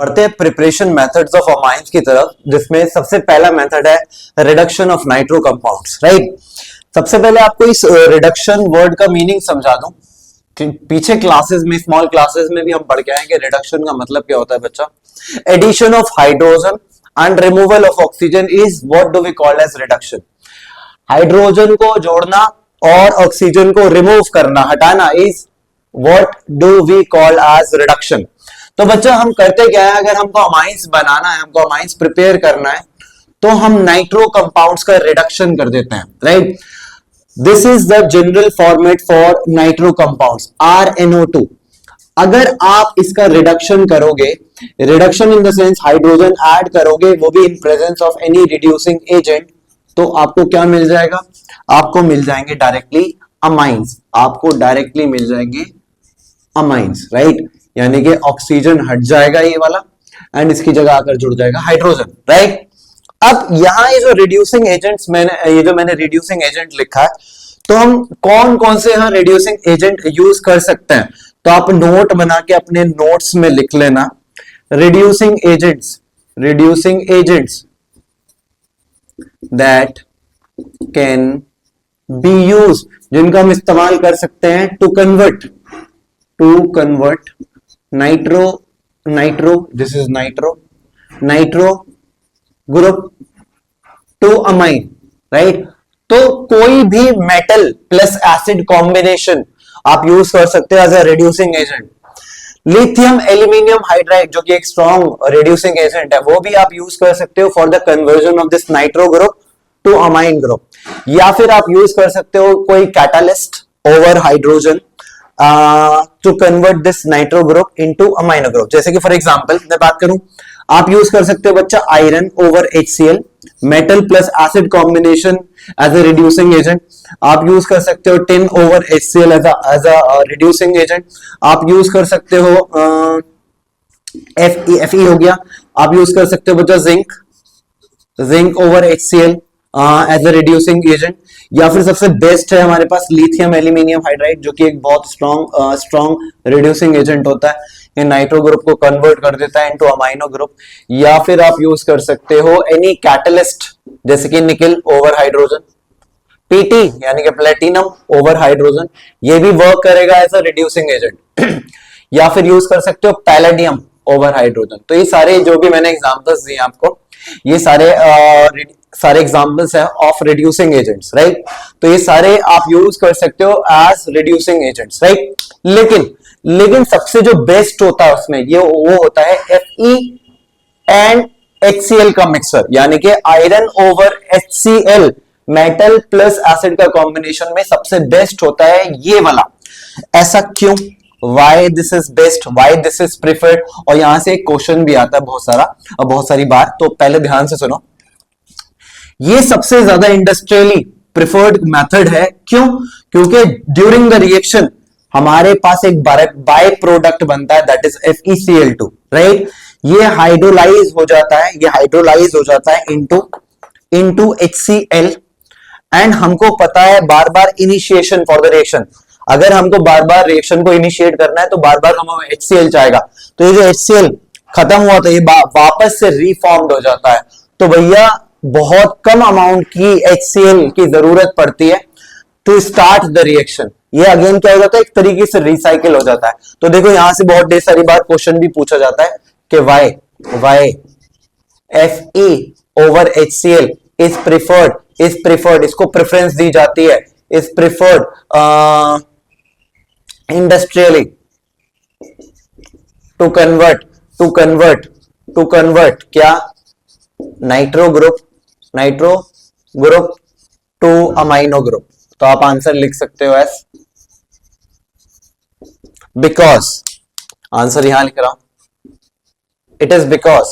बढ़ते हैं preparation methods of amines की तरफ, जिसमें सबसे पहला मेथड है reduction of nitro compounds, right. सबसे पहले आपको इस रिडक्शन वर्ड का मीनिंग समझा दूं कि पीछे क्लासेस में, स्मॉल क्लासेस में भी हम पढ़ के आए कि रिडक्शन का मतलब क्या होता है बच्चा। Addition of hydrogen and removal of oxygen is what do we call as reduction. Hydrogen को जोड़ना और ऑक्सीजन को रिमूव करना, हटाना, is what do we call as reduction. तो बच्चा हम करते क्या है, अगर हमको अमाइंस बनाना है, हमको अमाइंस प्रिपेयर करना है, तो हम नाइट्रो कंपाउंड्स का रिडक्शन कर देते हैं, right. This is the general format for nitro compounds, RNO2। अगर आप इसका रिडक्शन करोगे, reduction in the sense hydrogen add करोगे, वो भी इन presence of any reducing agent, तो आपको क्या मिल जाएगा, आपको मिल जाएंगे डायरेक्टली अमाइंस, आपको डायरेक्टली मिल जाएंगे अमाइंस, राइट। यानी कि ऑक्सीजन हट जाएगा ये वाला एंड इसकी जगह आकर जुड़ जाएगा हाइड्रोजन, राइट। अब यहां ये जो रिड्यूसिंग एजेंट्स मैंने रिड्यूसिंग एजेंट लिखा है, तो हम कौन कौन से यहां रिड्यूसिंग एजेंट यूज कर सकते हैं, तो आप नोट बना के अपने नोट्स में लिख लेना। Reducing agents that can be use, जिनका हम इस्तेमाल कर सकते हैं to convert nitro this is nitro group to amine, right. तो कोई भी मेटल प्लस एसिड कॉम्बिनेशन आप यूज कर सकते हैं as a reducing agent. Lithium aluminium hydride जो कि एक स्ट्रॉन्ग रिड्यूसिंग एजेंट है, वो भी आप यूज कर सकते हो for the conversion of this nitro group to amine group. या फिर आप यूज कर सकते हो कोई catalyst over hydrogen to convert this nitro group into amino group. जैसे कि फॉर एग्जांपल मैं बात करूं, आप यूज कर सकते हो बच्चा iron over HCl, metal plus acid combination as a reducing agent. आप यूज कर सकते हो tin over HCl as a reducing agent. आप यूज कर सकते हो Fe हो गया। आप यूज कर सकते हो बच्चा zinc over HCl as a reducing agent. या फिर सबसे बेस्ट है हमारे पास लिथियम एल्यूमिनियम हाइड्राइड, जो कि एक बहुत स्ट्रॉन्ग रिड्यूसिंग एजेंट होता है, ये नाइट्रो ग्रुप को कन्वर्ट कर देता है इनटू अमाइनो ग्रुप। या फिर आप यूज कर सकते हो एनी कैटलिस्ट, जैसे कि निकल ओवर हाइड्रोजन, PT यानी कि प्लेटिनम ओवर हाइड्रोजन, ये भी वर्क करेगा एज अ रिड्यूसिंग एजेंट। या फिर यूज कर सकते हो पैलेडियम ओवर हाइड्रोजन। तो ये सारे जो भी मैंने एग्जांपल्स दिए आपको, ये सारे एग्जांपल्स है ऑफ रिड्यूसिंग एजेंट्स, राइट। तो ये सारे आप यूज कर सकते हो एज रिड्यूसिंग एजेंट्स, राइट। लेकिन सबसे जो बेस्ट होता है उसमें ये वो होता है Fe एंड HCl का मिक्सर, यानी कि iron over HCl, metal plus acid का कॉम्बिनेशन में सबसे बेस्ट होता है ये वाला। ऐसा क्यों, why this is best, why this is preferred. और यहां से एक क्वेश्चन भी आता है बहुत सारी बार, तो पहले ध्यान से सुनो। ये सबसे ज्यादा इंडस्ट्रियली प्रिफर्ड मेथड है, क्यों, क्योंकि ड्यूरिंग द रिएक्शन हमारे पास एक बाय प्रोडक्ट बनता है, दैट इज FeCl2, राइट। ये हाइड्रोलाइज हो जाता है इनटू HCl। एंड हमको पता है बार बार इनिशिएशन फॉर द रिएक्शन, अगर हमको बार बार रिएक्शन को इनिशिएट करना है तो बार बार हमें HCl चाहेगा। तो ये जो HCl खत्म हुआ था ये वापस से रिफॉर्म्ड हो जाता है। तो भैया बहुत कम अमाउंट की HCl की जरूरत पड़ती है टू स्टार्ट द रिएक्शन। ये अगेन क्या हो जाता है, एक तरीके से रिसाइकिल हो जाता है। तो देखो यहां से बहुत ढेर सारी बार क्वेश्चन भी पूछा जाता है कि why Fe over HCl is preferred, इसको प्रेफरेंस दी जाती है, is preferred industrially to convert क्या, nitro group to amino group. तो आप आंसर लिख सकते हो एस बिकॉज, आंसर यहां लिख रहा हूं, it is because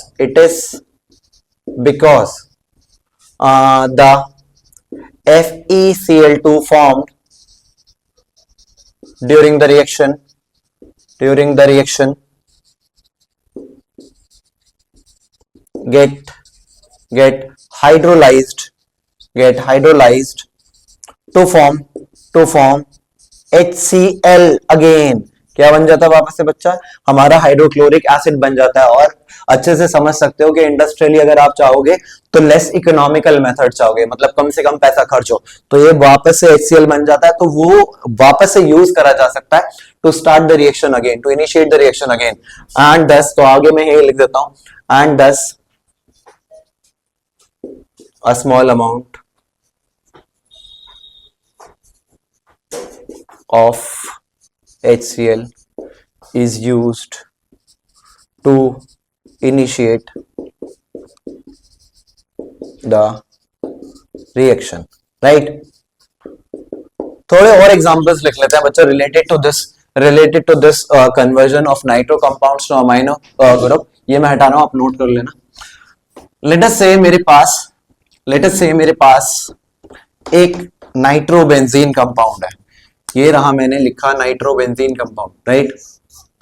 the FeCl2 formed during the reaction get hydrolyzed to form HCl again। क्या बन जाता है वापस से बच्चा, हमारा हाइड्रोक्लोरिक एसिड बन जाता है। और अच्छे से समझ सकते हो कि इंडस्ट्रियली अगर आप चाहोगे तो लेस इकोनॉमिकल मेथड चाहोगे, मतलब कम से कम पैसा खर्च हो, तो ये वापस से HCl बन जाता है, तो वो वापस से यूज करा जा सकता है to start the reaction again, to initiate the reaction again. And दस, तो आगे मैं ये लिख देता हूं, एंड दस a small amount of HCl is used to initiate the reaction, right? थोड़े और एग्जांपल्स लिख लेते हैं बच्चों related to this conversion of nitro compounds to amino group. ये मैं हटा रहा हूं, आप नोट कर लेना। लेट अस से मेरे पास एक नाइट्रोबेंजीन कंपाउंड है, ये रहा मैंने लिखा nitrobenzene compound, right?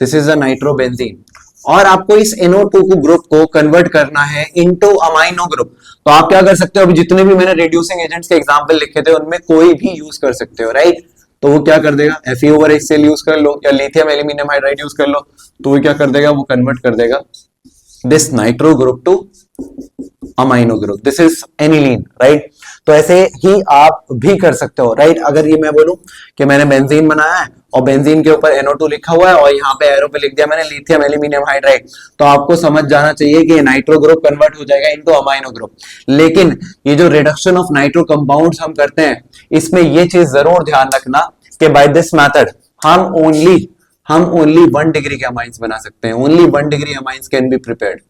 This is a nitrobenzene, और आपको इस NO2 को ग्रुप को कन्वर्ट करना है इनटू अमाइनो ग्रुप। तो आप क्या कर सकते हो, अभी जितने भी मैंने रिड्यूसिंग एजेंट्स के एग्जांपल लिखे थे उनमें कोई भी यूज कर सकते हो, राइट? तो वो क्या कर देगा, Fe/HCl यूज कर लो या लिथियम एल्यूमिनियम हाइड्राइड यूज कर लो, तो वो क्या कर देगा, वो कन्वर्ट कर देगा this nitro group to amino group, this is aniline, right? तो ऐसे ही आप भी कर सकते हो, राइट? अगर ये मैं बोलूं कि मैंने बेंजीन बनाया है और बेंजीन के ऊपर NO2 लिखा हुआ है और यहाँ पे एरो पे लिख दिया मैंने लिथियम एल्यूमिनियम हाइड्राइड, तो आपको समझ जाना चाहिए कि नाइट्रो ग्रुप कन्वर्ट हो जाएगा इनटू अमाइनो ग्रुप। लेकिन ये जो रिडक्शन ऑफ नाइट्रो कंपाउंड्स हम करते हैं, इसमें ये चीज जरूर ध्यान रखना कि बाय दिस मेथड हम ओनली 1 डिग्री के अमाइंस बना सकते हैं। Only 1 degree amines can be prepared,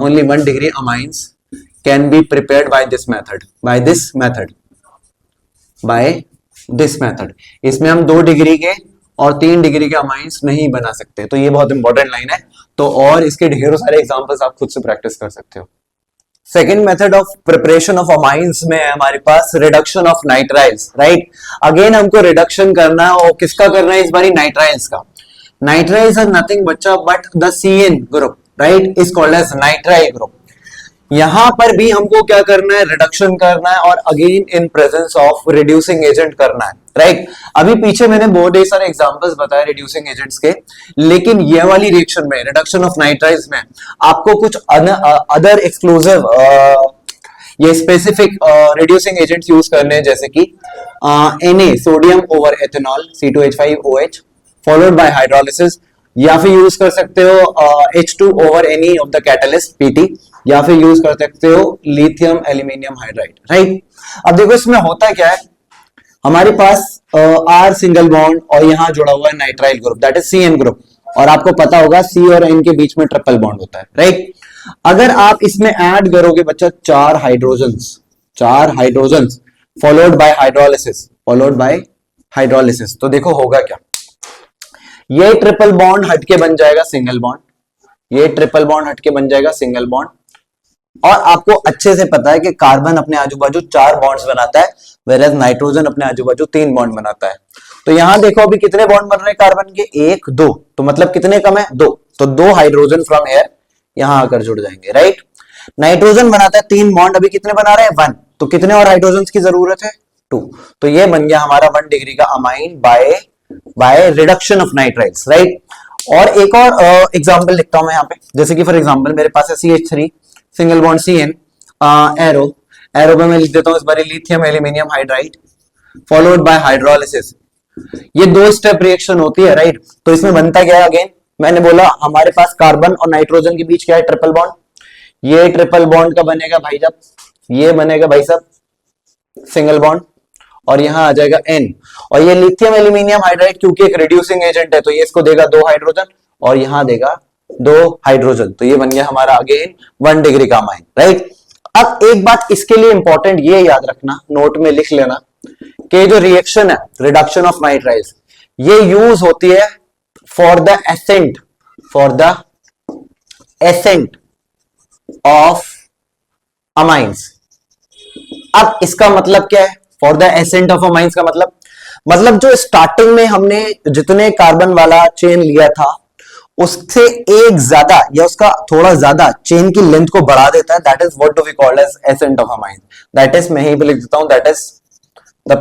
only 1 degree amines can be prepared by this method। इसमें हम 2 डिग्री के और 3 डिग्री के अमाइंस नहीं बना सकते, तो ये बहुत इंपॉर्टेंट लाइन है। तो और इसके ढेरों सारे एग्जांपल्स आप खुद से प्रैक्टिस कर सकते हो। Second method of preparation of amines में है हमारे पास reduction of nitriles, right? Again हमको रिडक्शन करना है, और किसका करना है इस बारी, नाइट्राइल्स का। नाइट्राइल्स आर नथिंग बच्चा but the CN group, right, is called as nitrile group. यहां पर भी हमको क्या करना है, रिडक्शन करना है, और again in presence of reducing agent करना है, राइट? अभी पीछे मैंने बहुत सारे एग्जांपल्स बताए रिड्यूसिंग एजेंट्स के, लेकिन ये वाली रिएक्शन में, रिडक्शन ऑफ नाइट्राइल्स में, आपको कुछ अदर एक्सक्लूसिव ये स्पेसिफिक रिड्यूसिंग एजेंट्स यूज करने हैं, जैसे कि Na sodium over ethanol C2H5OH followed by hydrolysis, या फिर यूज कर सकते हो H2 over any of the catalyst PT, या फिर यूज कर सकते हो लिथियम एल्यूमिनियम हाइड्राइड, राइट? अब देखो इसमें होता क्या है, हमारे पास R सिंगल बॉन्ड और यहां जुड़ा हुआ है nitrile group, that is CN group, और आपको पता होगा C और N के बीच में ट्रिपल बॉन्ड होता है, राइट? अगर आप इसमें ऐड करोगे बच्चा 4 हाइड्रोजन्स फॉलोड बाय हाइड्रोलिसिस, तो देखो होगा क्या, ये ट्रिपल बॉन्ड हटके बन जाएगा सिंगल बॉन्ड, ये ट्रिपल बॉन्ड हटके बन जाएगा सिंगल बॉन्ड, और आपको अच्छे से पता है कि कार्बन अपने आजू बाजू 4 बॉन्ड्स बनाता है, वेरएज नाइट्रोजन अपने आजू बाजू 3 बॉन्ड बनाता है। तो यहां देखो अभी कितने बॉन्ड बन रहे हैं कार्बन के, 1 2, तो मतलब कितने कम है, 2, तो 2 हाइड्रोजन फ्रॉम एयर यहां आकर जुड़ जाएंगे, राइट? नाइट्रोजन बनाता है 3 बॉन्ड, अभी कितने बना रहे हैं, 1, तो कितने और हाइड्रोजन की जरूरत है, 2, तो ये बन गया हमारा 1 डिग्री का amine by reduction of nitriles, right? और एक और एग्जांपल लिखता हूं मैं यहाँ पे, जैसे कि फॉर एग्जांपल मेरे पास है CH3 single bond CN arrow पे मैं लिख देता हूं इस बार lithium aluminium hydride followed by hydrolysis. ये 2 स्टेप रिएक्शन होती है, राइट? तो इसमें बनता क्या है, अगेन मैंने बोला हमारे पास कार्बन और नाइट्रोजन के बीच क्या है, ट्रिपल बॉन्ड। ये ट्रिपल बॉन्ड का बनेगा भाई जब, ये बनेगा भाई साहब सिंगल बॉन्ड, और यहां आ जाएगा N, और ये लिथियम एल्यूमिनियम हाइड्राइड क्योंकि एक रिड्यूसिंग एजेंट है, तो ये इसको देगा 2 हाइड्रोजन, और यहां देगा 2 हाइड्रोजन, तो ये बन गया हमारा अगेन 1 डिग्री का अमाइन, राइट? अब एक बात इसके लिए इंपॉर्टेंट ये याद रखना, नोट में लिख लेना कि जो रिएक्शन है रिडक्शन ऑफ नाइट्राइल्स, ये यूज होती है for the ascent of amines. अब इसका मतलब क्या है, for the ascent of amines का मतलब जो स्टार्टिंग में हमने जितने कार्बन वाला चेन लिया था उससे एक ज्यादा या उसका थोड़ा ज्यादा चेन की लेंथ को बढ़ा देता है, that is what do we call as ascent of amines. That is, मैं यहीं पे लिख देता हूं, that is the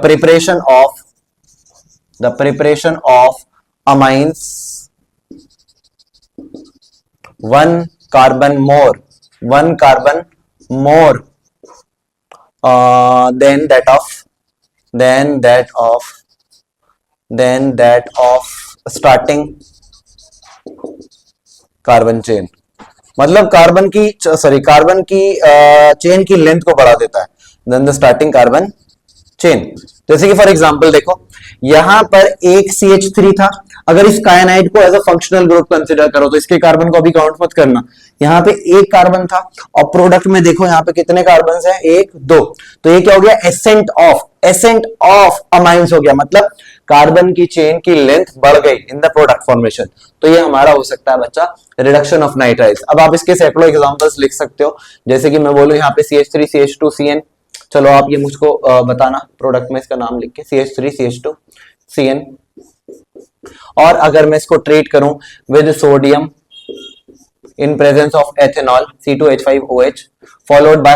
preparation of amines, one carbon more than that of starting carbon chain. मतलब कार्बन की चेन की लेंथ को बढ़ा देता है then the starting carbon chain. जैसे कि फॉर एग्जांपल देखो, यहां पर एक CH3 था, अगर इस कायनाइड को as a functional group consider करो तो इसके कार्बन को अभी काउंट मत करना, यहां पे एक कार्बन था और प्रोडक्ट में देखो यहां पे कितने कार्बन हैं, 1 2, तो ये क्या हो गया, एसेंट ऑफ अमाइंस हो गया, मतलब कार्बन की चेन की लेंथ बढ़ गई इन द प्रोडक्ट फॉर्मेशन। तो ये हमारा हो सकता है बच्चा रिडक्शन ऑफ नाइट्राइल्स। अब आप इसके सैकड़ों एग्जांपल्स लिख सकते हो, जैसे कि मैं बोलूं यहाँ पे CH3 CH2 CN, चलो आप ये मुझको बताना प्रोडक्ट में इसका नाम लिख के, CH3 CH2 CN। और अगर मैं इसको ट्रीट करूं with sodium in presence of ethanol C2H5OH followed by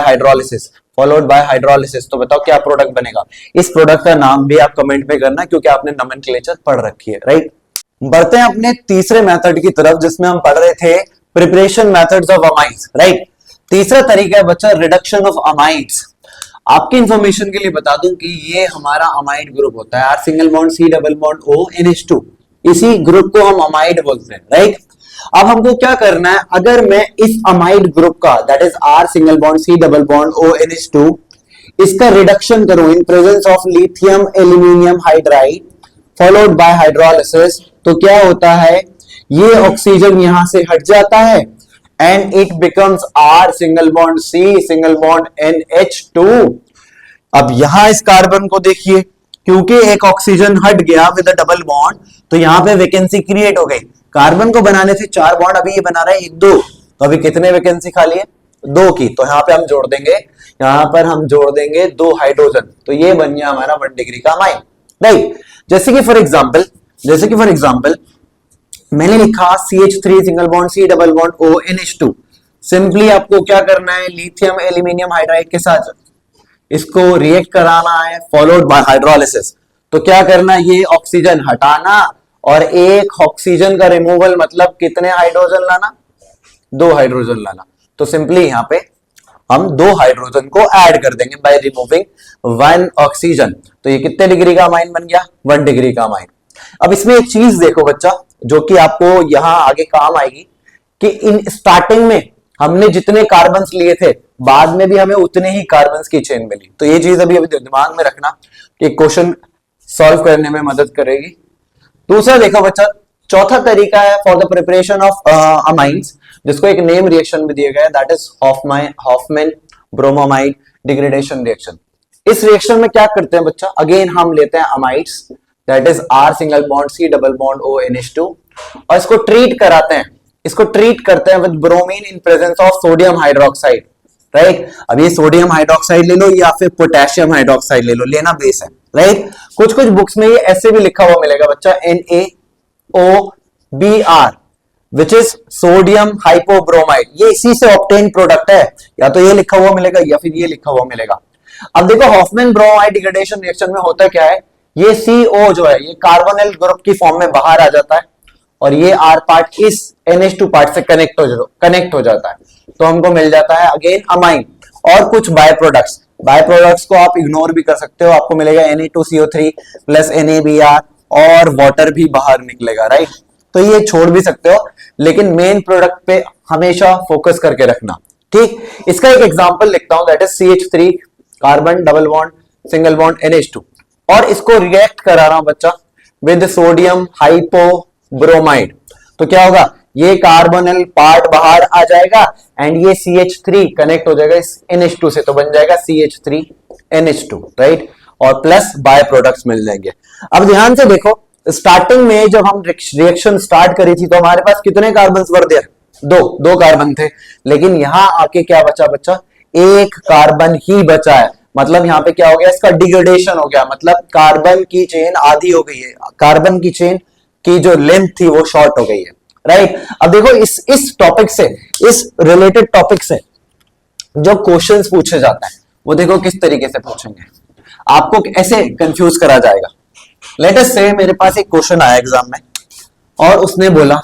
hydrolysis, तो बताओ क्या प्रोडक्ट बनेगा। इस प्रोडक्ट का नाम भी आप कमेंट में करना क्योंकि आपने नोमेनक्लेचर पढ़ रखी है, राइट। बढ़ते हैं अपने तीसरे मेथड की तरफ जिसमें हम पढ़ रहे थे preparation methods of amides, right. तीसरा तरीका है बच्चा रिडक्शन ऑफ अमाइड्स। आपकी इंफॉर्मेशन के लिए बता दूं कि ये हमारा अमाइड ग्रुप होता है, R single bond C double bond O NH2, इसी ग्रुप को हम अमाइड बोलते हैं, राइट। अब हमको क्या करना है, अगर मैं इस अमाइड ग्रुप का that is R single bond C double bond O NH2 इसका रिडक्शन करूं इन presence of lithium aluminium hydride followed by hydrolysis, तो क्या होता है, ये ऑक्सीजन यहां से हट जाता है and it becomes R single bond C single bond NH2। अब यहां इस कार्बन को देखिए, क्योंकि एक ऑक्सीजन हट गया विद अ डबल बॉन्ड तो यहां पे वैकेंसी क्रिएट हो गई। कार्बन को बनाने से 4 बॉन्ड, अभी ये बना रहा है 1 2, तो अभी कितने वैकेंसी खाली है, 2 की, तो यहां पे हम जोड़ देंगे, यहां पर हम जोड़ देंगे 2 हाइड्रोजन, तो ये बन गया हमारा 1 डिग्री का अमाइन, राइट। जैसे कि फॉर एग्जांपल मैंने लिखा CH3 single bond C double bond O NH2, simply आपको क्या करना है, लिथियम एल्यूमिनियम हाइड्राइड के साथ इसको रिएक्ट कराना है फॉलोड बाय हाइड्रोलिसिस। तो क्या करना है, ये ऑक्सीजन हटाना और एक ऑक्सीजन का रिमूवल, मतलब कितने हाइड्रोजन लाना, 2 हाइड्रोजन लाना। तो सिंपली यहां पे हम 2 हाइड्रोजन को ऐड कर देंगे बाय रिमूविंग 1 ऑक्सीजन, तो ये कितने डिग्री का अमाइन बन गया, 1 डिग्री का अमाइन। अब इसमें एक चीज देखो बच्चा जो कि आपको यहां आगे काम आएगी, कि इन स्टार्टिंग में हमने जितने कार्बन्स लिए थे बाद में भी हमें उतने ही कार्बन्स की चेन मिली, तो ये चीज अभी दिमाग में रखना कि क्वेश्चन सॉल्व करने में मदद करेगी। दूसरा देखो बच्चा, चौथा तरीका है for the preparation of amines, जिसको एक नेम रिएक्शन भी दिया गया है, that is Hoffmann bromamide degradation reaction. इस रिएक्शन में क्या करते हैं बच्चा, अगेन हम लेते हैं amides that is R single bond C double bond O NH2 और इसको ट्रीट करते हैं with bromine in presence of sodium hydroxide, right. अब ये सोडियम हाइड्रोक्साइड ले लो या फिर पोटेशियम हाइड्रोक्साइड ले लो, लेना बेस है, राइट। कुछ बुक्स में ये ऐसे भी लिखा हुआ मिलेगा बच्चा NaOBr which is sodium hypobromide, ये इसी से ऑब्टेन प्रोडक्ट है, या तो ये लिखा हुआ मिलेगा या फिर ये लिखा हुआ मिलेगा। अब देखो हॉफमैन ब्रोमाइड डिग्रेडेशन रिएक्शन में होता क्या है, ये CO जो है ये कार्बोनिल ग्रुप की फॉर्म में बाहर आ जाता है और ये R पार्ट इस NH2 पार्ट से कनेक्ट हो जाता है, तो हमको मिल जाता है अगेन अमाइन और कुछ बाय प्रोडक्ट्स को आप इग्नोर भी कर सकते हो, आपको मिलेगा Na2CO3 प्लस NaBr और वाटर भी बाहर निकलेगा, राइट। तो ये छोड़ भी सकते हो, लेकिन मेन प्रोडक्ट पे हमेशा फोकस करके रखना, ठीक। इसका एक एग्जांपल लिखता हूं, that is CH3 carbon double bond single bond NH2 और इसको रिएक्ट करा रहा हूं बच्चा विद सोडियम हाइपोब्रोमाइड, तो क्या होगा, ये कार्बोनिल पार्ट बाहर आ जाएगा एंड ये CH3 कनेक्ट हो जाएगा इस NH2 से, तो बन जाएगा CH3NH2, राइट, और प्लस बाय प्रोडक्ट्स मिल जाएंगे। अब ध्यान से देखो, स्टार्टिंग में जब हम रिएक्शन स्टार्ट करी थी तो हमारे पास कितने कार्बन वर देयर, 2 कार्बन थे, लेकिन यहां आके क्या बचा बच्चा, 1 कार्बन ही बचा है, मतलब यहां पे क्या हो गया, इसका डिग्रेडेशन हो गया, मतलब कार्बन की चेन आधी हो गई है, कार्बन की चेन की जो लेंथ थी वो शॉर्ट हो गई है, राइट। अब देखो इस टॉपिक से, इस रिलेटेड टॉपिक से जो क्वेश्चंस पूछे जाते हैं वो देखो किस तरीके से पूछेंगे, आपको ऐसे कंफ्यूज करा जाएगा। लेट अस से मेरे पास एक क्वेश्चन आया एग्जाम में, और उसने बोला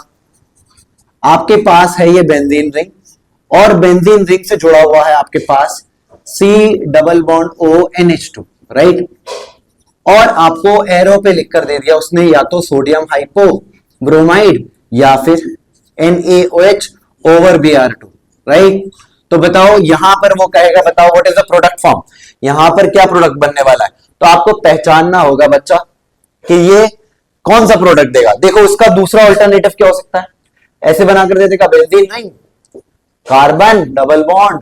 आपके पास है ये बेंजीन रिंग, और बेंजीन रिंग से जुड़ा हुआ है आपके पास C double bond ONH2, right. और आपको एरो पे लिख कर दे दिया उसने या तो सोडियम हाइपो ब्रोमाइड या फिर NaOH ओवर Br2, राइट। तो बताओ यहां पर वो कहेगा बताओ what is the product form, यहां पर क्या प्रोडक्ट बनने वाला है। तो आपको पहचानना होगा बच्चा कि ये कौन सा प्रोडक्ट देगा। देखो उसका दूसरा अल्टरनेटिव क्या हो सकता है, ऐसे बनाकर दे देगा benzene ring, carbon double bond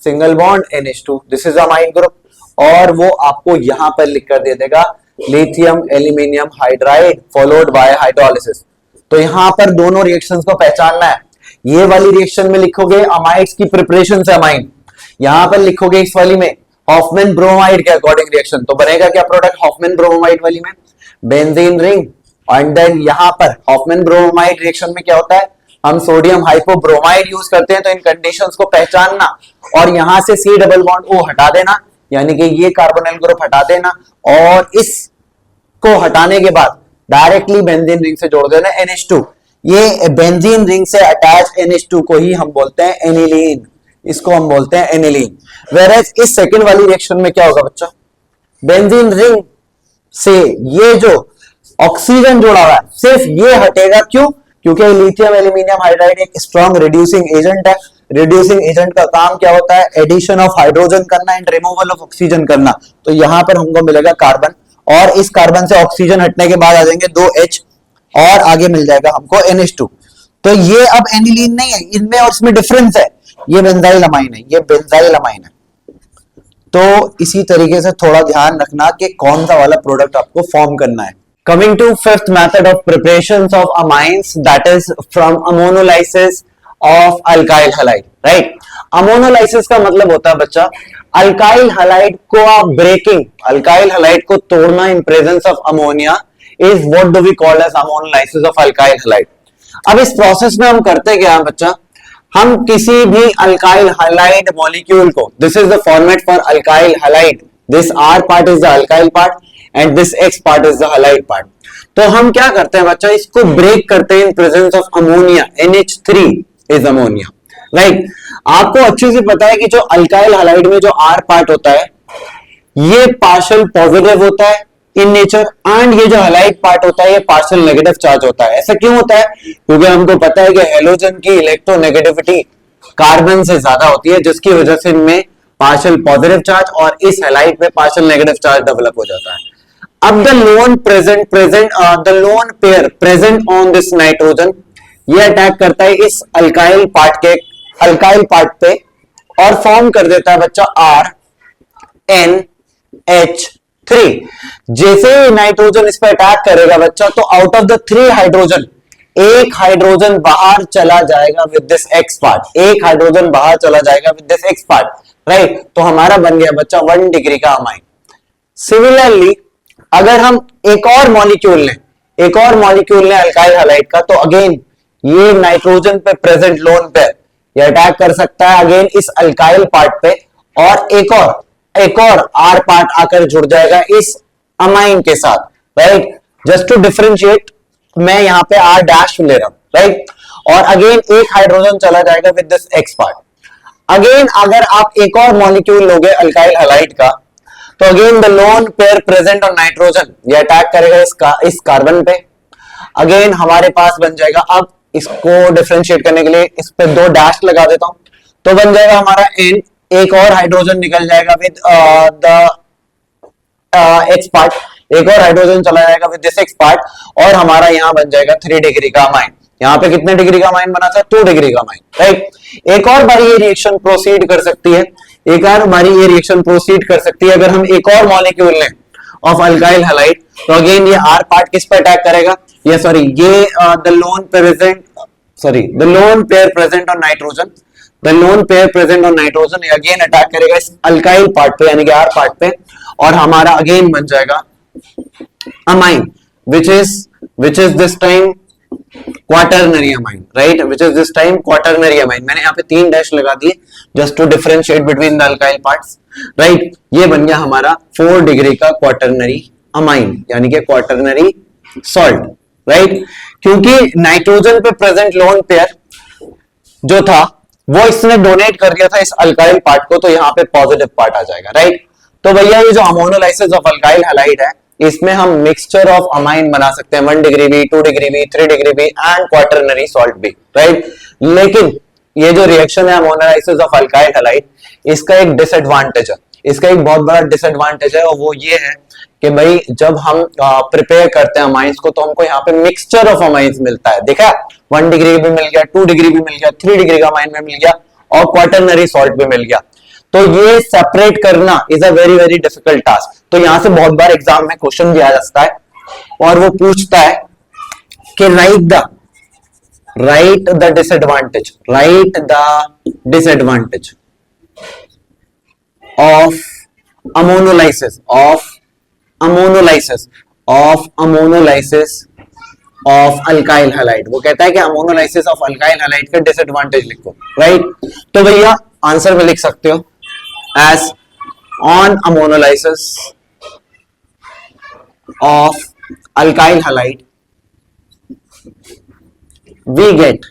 single bond NH2, this is amine group, और वो आपको यहां पर लिख कर दे देगा lithium aluminium hydride followed by hydrolysis. तो यहां पर दोनों रिएक्शंस को पहचानना है। ये वाली रिएक्शन में लिखोगे अमाइड्स की प्रिपरेशन से अमाइन, यहां पर लिखोगे इस वाली में हॉफमैन ब्रोमाइड के अकॉर्डिंग रिएक्शन। तो बनेगा क्या प्रोडक्ट हॉफमैन ब्रोमाइड वाली में बेंजीन रिंग, एंड देन यहां पर हॉफमैन ब्रोमाइड रिएक्शन में क्या होता है, हम सोडियम हाइपोब्रोमाइड यूज करते हैं। तो इन कंडीशंस को पहचानना और यहां से C डबल बॉन्ड O हटा देना, यानी कि ये कार्बोनिल ग्रुप हटा देना, और इसको हटाने के बाद डायरेक्टली बेंजीन रिंग से जोड़ देना NH2। ये बेंजीन रिंग से अटैच NH2 को ही हम बोलते हैं एनिलीन, इसको हम बोलते हैं एनिलीन। वेयरएज इस सेकंड वाली रिएक्शन में क्या होगा बच्चा, बेंजीन रिंग से ये जो ऑक्सीजन जोड़ा हुआ है सिर्फ ये हटेगा, क्यों, क्योंकि लिथियम एल्यूमिनियम हाइड्राइड एक स्ट्रॉन्ग रिड्यूसिंग एजेंट है। रिड्यूसिंग एजेंट का काम क्या होता है, एडिशन ऑफ हाइड्रोजन करना एंड रिमूवल ऑफ ऑक्सीजन करना। तो यहां पर हमको मिलेगा कार्बन, और इस कार्बन से ऑक्सीजन हटने के बाद आ जाएंगे 2 H, और आगे मिल जाएगा हमको NH2। तो ये अब एनिलीन नहीं है, इनमें और इसमें डिफरेंस है, ये बेंजाइल अमाइन है, ये बेंजाइल अमाइन है। तो इसी तरीके से थोड़ा ध्यान रखना कि कौन सा वाला प्रोडक्ट आपको फॉर्म करना है। Coming to fifth method of preparations of amines, that is from ammonolysis of alkyl halide, right? Ammonolysis का मतलब होता है बच्चा अल्काइल हाइलाइड को आप ब्रेकिंग, अल्काइल हाइलाइड को तोड़ना in presence of ammonia is what do we call as ammonolysis of alkyl halide. अब इस प्रोसेस में हम करते क्या है बच्चा, हम किसी भी अल्काइल हाइलाइड मॉलिक्यूल को, this is the format for alkyl halide, this R part is the alkyl part and this X part is the halide part. तो हम क्या करते हैं बच्चा, इसको ब्रेक करते हैं इन presence of ammonia, NH3 is ammonia, right. आपको अच्छे से पता है कि जो अल्काइल हाइलाइड में जो R पार्ट होता है ये पार्शियल पॉजिटिव होता है इन नेचर, एंड ये जो हाइलाइड पार्ट होता है ये पार्शियल नेगेटिव चार्ज होता है। ऐसा क्यों होता है, क्योंकि हमको पता है कि हेलोजन की इलेक्ट्रोनेगेटिविटी कार्बन से ज्यादा होती है, जिसकी वजह से इनमें पार्शियल पॉजिटिव चार्ज और इस हाइलाइड में पार्शियल नेगेटिव चार्ज डेवलप हो जाता है। अब the lone pair present on this nitrogen, ये अटैक करता है इस अल्काइल पार्ट पे और फॉर्म कर देता है बच्चा RNH3। जैसे ही नाइट्रोजन इस पर अटैक करेगा बच्चा, तो आउट ऑफ द 3 हाइड्रोजन एक हाइड्रोजन बाहर चला जाएगा विद दिस X पार्ट, एक हाइड्रोजन बाहर चला जाएगा with this X part, right. तो हमारा बन गया बच्चा 1 डिग्री का अमाइन। सिमिलरली अगर हम एक और मॉलिक्यूल लें अल्काइल हाइलाइड का, तो अगेन ये नाइट्रोजन पे प्रेजेंट लोन पेयर ये अटैक कर सकता है अगेन इस अल्काइल पार्ट पे, और एक और R पार्ट आकर जुड़ जाएगा इस अमाइन के साथ, राइट। जस्ट टू डिफरेंशिएट मैं यहां पे R डैश ले रहा हूं, राइट। और अगेन एक हाइड्रोजन चला जाएगा with this X part. Again अगर आप एक और मॉलिक्यूल लोगे अल्काइल हाइलाइड का, तो again the lone pair present on nitrogen ये अटैक करेगा इस कार्बन पे। अगेन हमारे पास बन जाएगा, अब इसको डिफरेंशिएट करने के लिए इस पे 2 डैश लगा देता हूं, तो बन जाएगा हमारा N, एक और हाइड्रोजन निकल जाएगा विद द X पार्ट, एक और हाइड्रोजन चला जाएगा विद दिस X पार्ट, और हमारा यहां बन जाएगा 3 डिग्री का अमाइन। यहां पे कितने डिग्री का अमाइन बना था, 2 डिग्री का अमाइन, राइट। एक और बारी ये रिएक्शन प्रोसीड कर सकती है, अगर हम एक और मॉलिक्यूल लें ऑफ अल्काइल हाइलाइड, तो अगेन ये R पार्ट किस पे अटैक करेगा, ये the lone pair present on nitrogen, again attack करेगा इस अल्काइल पार्ट पे यानी कि R पार्ट पे, और हमारा अगेन बन जाएगा amine which is this time quaternary amine, right, which is this time quaternary amine। मैंने यहाँ पे 3 डैश लगा दिए just to differentiate between the alkyl parts, right। ये बन गया हमारा 4 डिग्री का क्वाटरनरी अमाइन यानी कि क्वाटरनरी सॉल्ट, राइट, क्योंकि नाइट्रोजन पे प्रेजेंट लोन पेयर जो था वो इसने डोनेट कर दिया था इस अल्काइल पार्ट को, तो यहाँ पे पॉजिटिव पार्ट आ जाएगा, राइट। तो भैया ये जो अमोनोलाइसिस ऑफ अल्काइल हैलाइड है, इसमें हम मिक्सचर ऑफ अमाइन बना सकते हैं, 1 degree B, 2 degree B, 3 degree B and quaternary salt B, right. लेकिन ये जो रिएक्शन है अमोनोलाइसिस ऑफ अल्काइल हैलाइड, इसका एक डिसएडवांटेज है, इसका एक बहुत बड़ा डिसएडवांटेज है, और वो ये है कि भाई जब हम प्रिपेयर करते हैं अमाइंस को, तो हमको यहाँ पे मिक्सचर ऑफ अमाइंस मिलता है, देखा, 1 डिग्री भी मिल गया, 2 डिग्री भी मिल गया, 3 डिग्री का अमाइन में मिल गया, और क्वाटरनरी सॉल्ट भी मिल गया। तो ये सेपरेट करना is a very very difficult task. तो यहां से बहुत बार एग्जाम में क्वेश्चन दिया जाता है और वो पूछता है कि right the disadvantage of ammonolysis of alkyl halide. वो कहता है कि अमोनोलाइसिस ऑफ अल्काइल हैलाइड का डिसएडवांटेज लिखो, राइट। तो भैया आंसर में लिख सकते हो as on ammonolysis of alkyl halide we get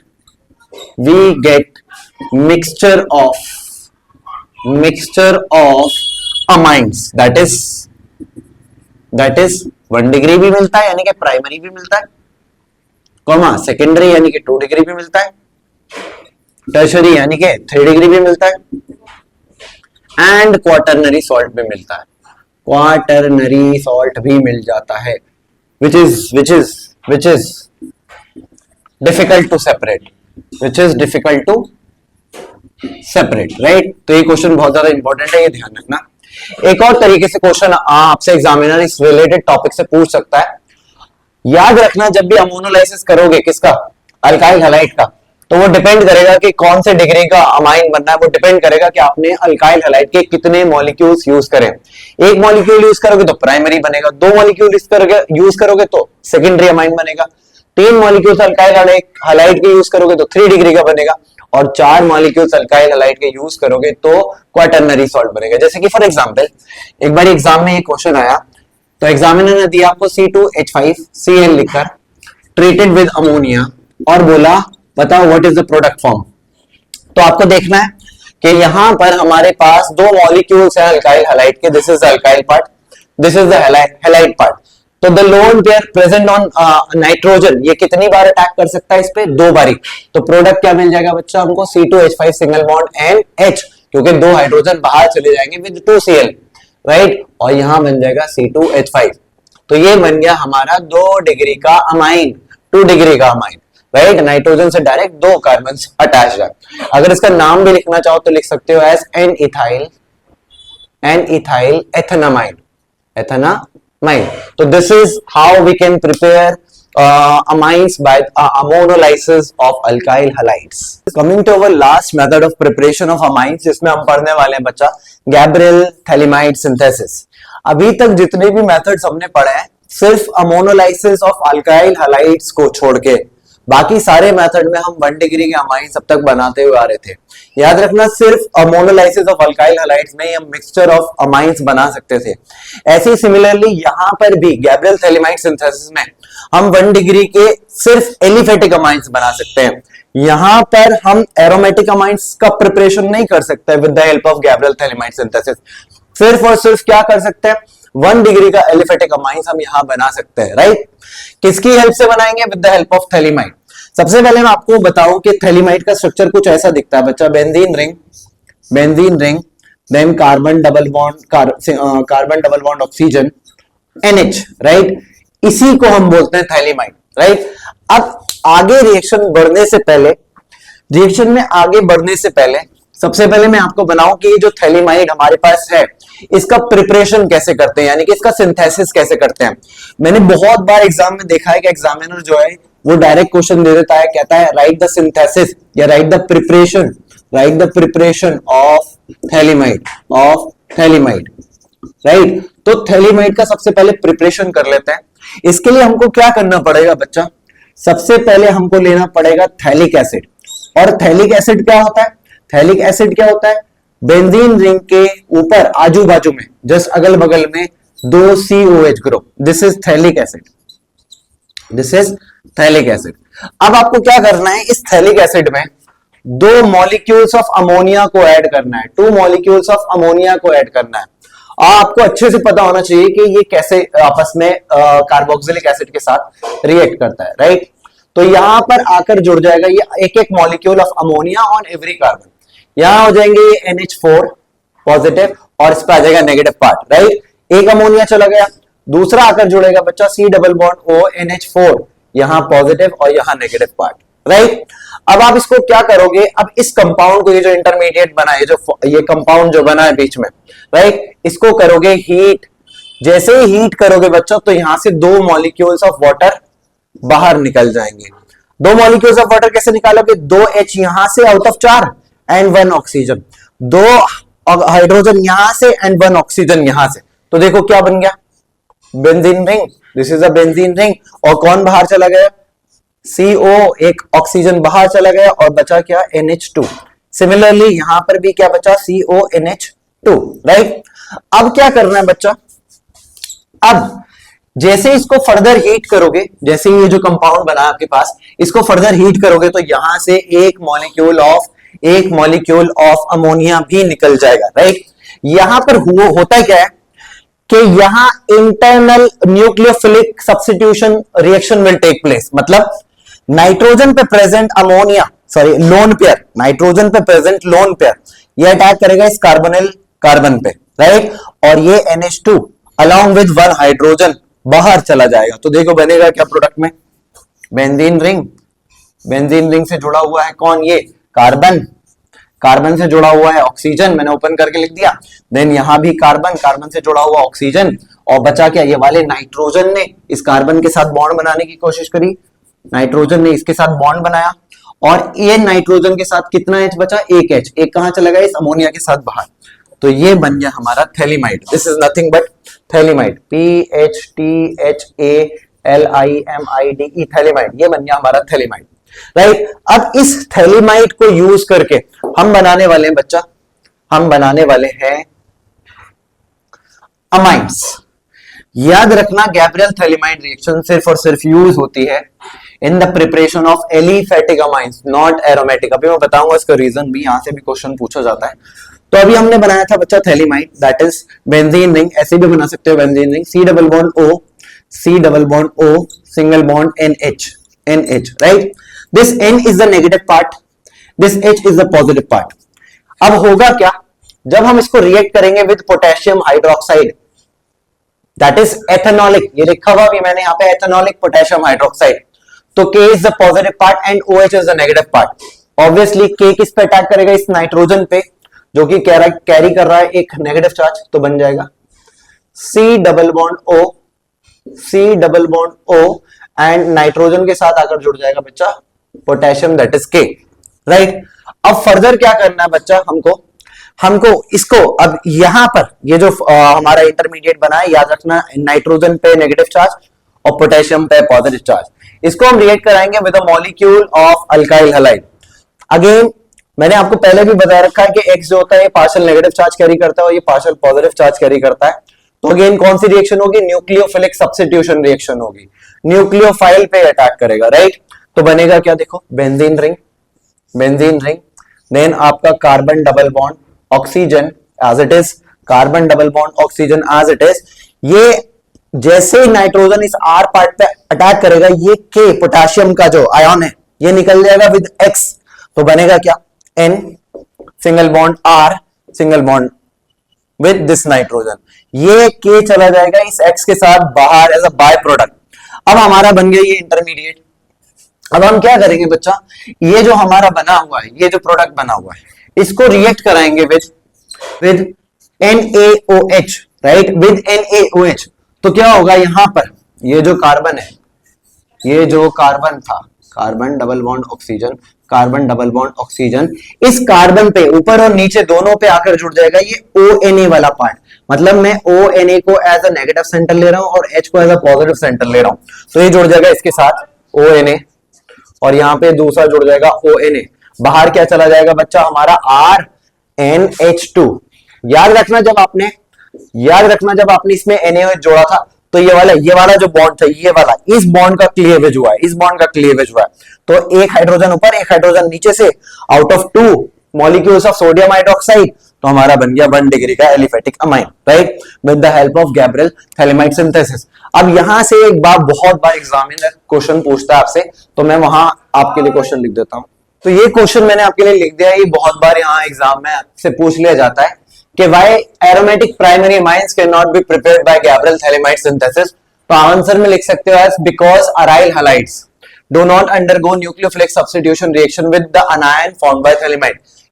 mixture of amines, that is 1 degree भी मिलता है यानी कि प्राइमरी भी मिलता है, कॉमा सेकेंडरी यानी कि 2 डिग्री भी मिलता है, टर्शरी यानी कि 3 डिग्री भी मिलता है, एंड क्वाटरनरी सॉल्ट भी मिलता है, क्वाटरनरी सॉल्ट भी मिल जाता है, which is difficult to separate, right. तो ये क्वेश्चन बहुत ज्यादा इंपॉर्टेंट है, ये ध्यान रखना। एक और तरीके से क्वेश्चन आपसे एग्जामिनर इस रिलेटेड टॉपिक से पूछ सकता है। याद रखना, जब भी अमोनोलाइसिस करोगे किसका, अल्काइल हैलाइड का, तो वो डिपेंड करेगा कि कौन से डिग्री का अमाइन बनना है, वो डिपेंड करेगा कि आपने अल्काइल हैलाइड के कितने मॉलिक्यूल्स यूज करें। एक मॉलिक्यूल यूज करोगे तो प्राइमरी बनेगा, 2 मॉलिक्यूल यूज करोगे तो सेकेंडरी अमाइन बनेगा, 3 मॉलिक्यूल्स अल्काइल हैलाइड के यूज करोगे तो 3 डिग्री का बनेगा, और 4 मॉलिक्यूल्स अल्काइल हैलाइड के यूज करोगे तो क्वाटरनरी सॉल्ट बनेगा। जैसे कि फॉर एग्जांपल एक बार एग्जाम में ये क्वेश्चन आया, तो एग्जामिनर ने दिया आपको C2H5Cl लिखकर ट्रीटेड विद अमोनिया और बोला बताओ what is the product form. तो आपको देखना है कि यहां पर हमारे पास 2 मॉलिक्यूल्स है अल्काइल हैलाइड के, this is the alkyl part, this is the halide part. तो the lone pair present on nitrogen, ये कितनी बार अटैक कर सकता है इस पे, 2 बारी। तो प्रोडक्ट क्या मिल जाएगा बच्चा हमको, C2H5 सिंगल बॉन्ड NH, क्योंकि 2 हाइड्रोजन बाहर चले जाएंगे विद 2Cl, राइट, और यहां बन जाएगा C2H5। तो ये बन गया हमारा 2 डिग्री का अमाइन, 2 डिग्री का अमाइन, राइट। नाइट्रोजन से डायरेक्ट 2 कार्बन अटैच है। अगर इसका नाम भी लिखना चाहो तो लिख सकते हो एज N-ethyl ethanamide। तो this is how we can prepare amines by ammonolysis of alkyl halides। Coming to our last method of preparation of amines, जिसमें हम पढ़ने वाले हैं बच्चा गैब्रियल थैलिमाइड सिंथेसिस। अभी तक जितने भी मेथड्स हमने पढ़े हैं सिर्फ अमोनोलाइसिस ऑफ अल्काइल हैलाइड्स को छोड़ के, बाकी सारे मेथड में हम 1 डिग्री के अमाइंस अब तक बनाते हुए आ रहे थे। याद रखना, सिर्फ अमोनोलाइसिस ऑफ अल्काइल हैलाइड्स में हम मिक्सचर ऑफ अमाइंस बना सकते थे। ऐसे ही सिमिलरली यहां पर भी गैब्रियल थैलिमाइड सिंथेसिस में हम 1 डिग्री के सिर्फ एलिफेटिक अमाइंस बना सकते हैं। यहां पर हम एरोमेटिक अमाइंस का प्रिपरेशन नहीं कर सकते with the help of Gabriel phthalimide synthesis. सिर्फ और सिर्फ क्या कर सकते हैं, 1 डिग्री का एलिफेटिक अमाइंस हम यहां बना सकते हैं, राइट। किसकी हेल्प से बनाएंगे, with the help of phthalimide. सबसे पहले मैं आपको बताऊं कि थैलिमाइड का स्ट्रक्चर कुछ ऐसा दिखता है बच्चा, benzene ring, then carbon double bond oxygen NH, right. इसी को हम बोलते हैं थैलिमाइड, राइट। अब आगे रिएक्शन में आगे बढ़ने से पहले सबसे पहले मैं आपको बनाऊं कि ये जो थैलिमाइड हमारे पास है इसका प्रिपरेशन कैसे करते हैं, यानी कि इसका सिंथेसिस कैसे करते हैं। मैंने बहुत बार एग्जाम में देखा है कि एग्जामिनर जो है वो डायरेक्ट क्वेश्चन दे देता है, कहता है राइट द सिंथेसिस या right the preparation of phthalimide, right. तो थैलिमाइड का सबसे पहले प्रिपरेशन कर लेते हैं। इसके लिए हमको क्या करना पड़ेगा बच्चा, सबसे पहले हमको लेना पड़ेगा थैलिक एसिड। और थैलिक एसिड क्या होता है, बेंजीन रिंग के ऊपर आजू बाजू में जस्ट अगल बगल में 2 COH group, this is phthalic acid, this is phthalic acid. अब आपको क्या करना है, इस थैलिक एसिड में 2 मॉलिक्यूल्स ऑफ अमोनिया को ऐड करना है, 2 मॉलिक्यूल्स ऑफ अमोनिया को ऐड करना है। आपको अच्छे से पता होना चाहिए कि ये कैसे आपस में कार्बोक्सिलिक एसिड के साथ रिएक्ट करता है, राइट। तो यहां पर आकर जुड़ जाएगा ये एक एक molecule of ammonia on every carbon. यहां हो जाएंगे ये NH4 पॉजिटिव और इस पर आ जाएगा नेगेटिव पार्ट, राइट। एक अमोनिया चला गया, दूसरा आकर जुड़ेगा बच्चा C double bond O NH4, यहां पॉजिटिव और यहां नेगेटिव पार्ट, राइट। अब आप इसको क्या करोगे, अब इस कंपाउंड को, ये जो इंटरमीडिएट बना है, जो ये कंपाउंड जो बना है बीच में, राइट, इसको करोगे हीट। जैसे ही हीट करोगे बच्चों तो यहां से 2 मॉलिक्यूल्स ऑफ वाटर बाहर निकल जाएंगे। 2 मॉलिक्यूल्स ऑफ वाटर कैसे निकालोगे, 2H यहां से out of 4 and 1 oxygen, 2 hydrogen यहां से एंड 1 ऑक्सीजन यहां से। तो देखो क्या बन गया, benzene ring. This is a benzene ring. और कौन बाहर चला गया, CO, एक ऑक्सीजन बाहर चला गया और बचा क्या, NH2। सिमिलरली यहां पर भी क्या बचा, CONH2, राइट। अब क्या करना है बच्चा, अब जैसे इसको फर्दर हीट करोगे, जैसे ये जो कंपाउंड बना आपके पास, इसको फर्दर हीट करोगे तो यहां से एक मॉलिक्यूल ऑफ अमोनिया भी निकल जाएगा, राइट। यहां पर होता क्या है कि यहां internal nucleophilic substitution reaction will take place. मतलब नाइट्रोजन पे present ammonia, sorry lone pair, nitrogen पे प्रेजेंट लोन पेयर ये अटैक करेगा इस कार्बोनिल कार्बन पे, राइट। और ये NH2 अलॉन्ग विद 1 हाइड्रोजन बाहर चला जाएगा। तो देखो बनेगा क्या प्रोडक्ट में, बेंजीन रिंग। बेंजीन रिंग से जुड़ा हुआ है कौन, ये कार्बन। कार्बन से जुड़ा हुआ है ऑक्सीजन, मैंने ओपन करके लिख दिया। देन यहां भी कार्बन, कार्बन से जुड़ा हुआ ऑक्सीजन, और बचा क्या, ये वाले नाइट्रोजन ने इस कार्बन के साथ बॉन्ड बनाने की कोशिश करी, नाइट्रोजन ने इसके साथ बॉन्ड बनाया, और ये नाइट्रोजन के साथ कितना H बचा, एक H, एक कहां चला गया, इस अमोनिया के साथ बाहर। तो ये बन गया हमारा phthalimide. This is nothing but phthalimide, PHTHALIMIDE, phthalimide. ये बन गया हमारा थैलीमाइड, राइट। अब इस थैलीमाइड को यूज करके हम बनाने वाले हैं बच्चा, हम बनाने वाले हैं अमाइंस। याद रखना, गैब्रियल थैलीमाइड रिएक्शन सिर्फ और सिर्फ यूज होती है in the preparation of aliphatic amines, not aromatic. अभी मैं बताऊंगा इसका रीजन भी, यहां से भी क्वेश्चन पूछा जाता है। तो अभी हमने बनाया था बच्चा phthalimide, that is benzene ring. ऐसे भी बना सकते हो benzene ring, C double bond O, C double bond O, single bond NH, right. This N is the negative part, this H is the positive part. अब होगा क्या, जब हम इसको रिएक्ट करेंगे with potassium hydroxide, that is ethanolic, ये लिखा हुआ भी मैंने यहाँ पे, एथेनॉलिक पोटेशियम हाइड्रोक्साइड। तो K is the positive part and OH is the negative part. Obviously K किस पे अटैक करेगा, इस नाइट्रोजन पे, जो कि कैरी कर रहा है एक नेगेटिव चार्ज। तो बन जाएगा C double bond O, C double bond O, and nitrogen के साथ आकर जुड़ जाएगा बच्चा potassium, that is K, right. अब फर्दर क्या करना है बच्चा, हमको इसको अब यहां पर ये जो हमारा इंटरमीडिएट बना है, याद रखना नाइट्रोजन पे नेगेटिव चार्ज और पोटेशियम पे पॉजिटिव चार्ज, इसको हम रिएक्ट कराएंगे with a molecule of alkyl halide. Again मैंने आपको पहले भी बता रखा है कि X जो होता है ये पार्शियल नेगेटिव चार्ज कैरी करता है और ये पार्शियल पॉजिटिव चार्ज कैरी करता है। तो अगेन कौन सी रिएक्शन होगी, न्यूक्लियोफिलिक सब्स्टिट्यूशन रिएक्शन होगी, न्यूक्लियोफाइल पे अटैक करेगा, राइट। तो बनेगा क्या, देखो benzene ring, benzene ring, then आपका carbon double bond oxygen as it is, carbon double bond oxygen as it is. ये जैसे नाइट्रोजन इस R पार्ट पे अटैक करेगा, ये K पोटेशियम का जो आयन है ये निकल जाएगा विद X। तो बनेगा क्या, N single bond R single bond with this nitrogen, ये K चला जाएगा इस X के साथ बाहर एज अ बाय प्रोडक्ट। अब हमारा बन गया ये इंटरमीडिएट। अब हम क्या करेंगे बच्चा, ये जो हमारा बना हुआ है, ये जो प्रोडक्ट बना हुआ है, इसको रिएक्ट कराएंगे with NaOH, right, with NaOH। तो क्या होगा, यहां पर ये जो कार्बन है, ये जो कार्बन था, carbon double bond oxygen, carbon double bond oxygen, इस कार्बन पे ऊपर और नीचे दोनों पे आकर जुड़ जाएगा ये ONA वाला पार्ट। मतलब मैं ONA को एज अ नेगेटिव सेंटर ले रहा हूं और H को एज अ पॉजिटिव सेंटर ले रहा हूं। तो ये जुड़ जाएगा इसके साथ ONA, और यहां पे दूसरा जुड़ जाएगा ONA। बाहर क्या चला जाएगा बच्चा, हमारा RNH2। याद रखना जब आपने इसमें NaOH जोड़ा था तो ये वाला जो बॉन्ड था, ये वाला, इस बॉन्ड का क्लीवेज हुआ है, इस बॉन्ड का क्लीवेज हुआ है। तो एक हाइड्रोजन ऊपर, एक हाइड्रोजन नीचे से, out of 2 molecules of sodium hydroxide, तो हमारा बन गया 1 डिग्री का aliphatic amine, right, with the help of Gabriel phthalimide synthesis. अब यहां से एक बार बहुत बार एग्जामिनर क्वेश्चन पूछता है आपसे, तो मैं वहां आपके लिए क्वेश्चन लिख देता हूं। तो ये क्वेश्चन मैंने आपके लिए लिख दिया है, ये बहुत बार यहाँ एग्जाम में आपसे पूछ लिया जाता है कि why aromatic primary amines can not be prepared by Gabriel phthalimide synthesis. तो आंसर में लिख सकते हो as because aryl halides do not undergo nucleophilic substitution reaction with the anion formed by thelemite।